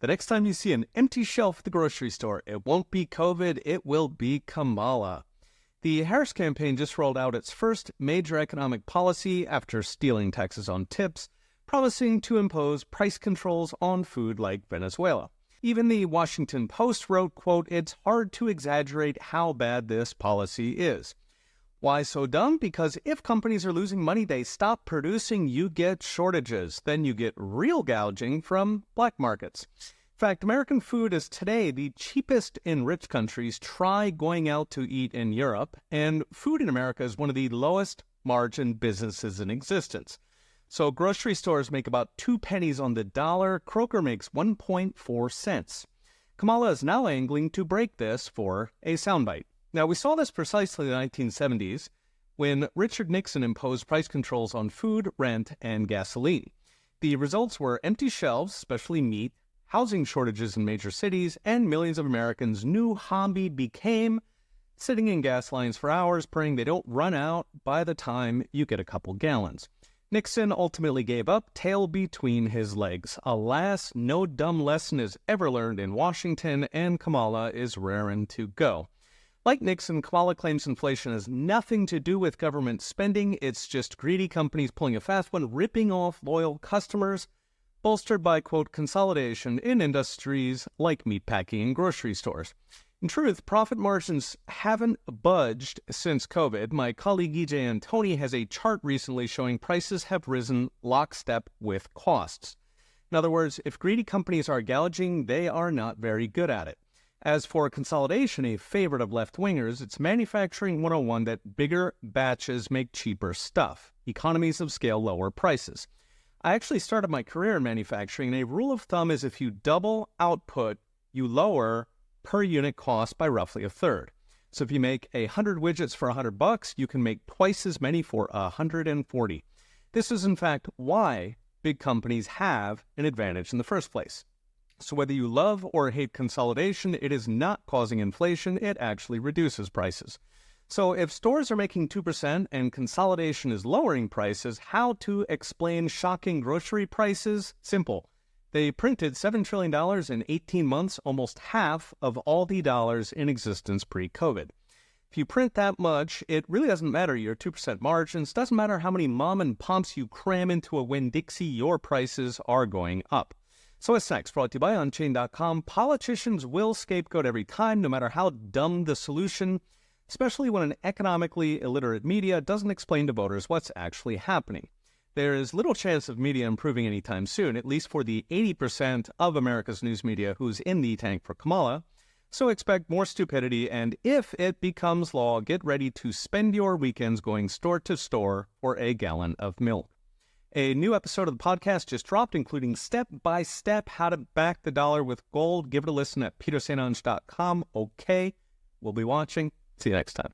The next time you see an empty shelf at the grocery store, it won't be COVID, it will be Kamala. The Harris campaign just rolled out its first major economic policy after stealing taxes on tips, promising to impose price controls on food like Venezuela. Even the Washington Post wrote, quote, "It's hard to exaggerate how bad this policy is." Why so dumb? Because if companies are losing money, they stop producing, you get shortages. Then you get real gouging from black markets. In fact, American food is today the cheapest in rich countries. Try going out to eat in Europe, and food in America is one of the lowest margin businesses in existence. So grocery stores make about 2 pennies on the dollar. Kroger makes 1.4 cents. Kamala is now angling to break this for a soundbite. Now, we saw this precisely in the 1970s when Richard Nixon imposed price controls on food, rent, and gasoline. The results were empty shelves, especially meat, housing shortages in major cities, and millions of Americans' new hobby became sitting in gas lines for hours, praying they don't run out by the time you get a couple gallons. Nixon ultimately gave up, tail between his legs. Alas, no dumb lesson is ever learned in Washington, and Kamala is raring to go. Like Nixon, Kamala claims inflation has nothing to do with government spending. It's just greedy companies pulling a fast one, ripping off loyal customers, bolstered by, quote, consolidation in industries like meatpacking and grocery stores. In truth, profit margins haven't budged since COVID. My colleague EJ Antoni has a chart recently showing prices have risen lockstep with costs. In other words, if greedy companies are gouging, they are not very good at it. As for consolidation, a favorite of left-wingers, it's manufacturing 101 that bigger batches make cheaper stuff. Economies of scale lower prices. I actually started my career in manufacturing, and a rule of thumb is if you double output, you lower per unit cost by roughly a third. So if you make 100 widgets for $100, you can make twice as many for 140. This is in fact why big companies have an advantage in the first place. So whether you love or hate consolidation, it is not causing inflation, it actually reduces prices. So if stores are making 2% and consolidation is lowering prices, how to explain shocking grocery prices? Simple. They printed $7 trillion in 18 months, almost half of all the dollars in existence pre-COVID. If you print that much, it really doesn't matter your 2% margins, doesn't matter how many mom and pops you cram into a Winn-Dixie, your prices are going up. So what's next? Brought to you by Unchained.com. Politicians will scapegoat every time, no matter how dumb the solution, especially when an economically illiterate media doesn't explain to voters what's actually happening. There is little chance of media improving anytime soon, at least for the 80% of America's news media who's in the tank for Kamala. So expect more stupidity, and if it becomes law, get ready to spend your weekends going store to store for a gallon of milk. A new episode of the podcast just dropped, including step-by-step how to back the dollar with gold. Give it a listen at petersange.com. Okay, we'll be watching. See you next time.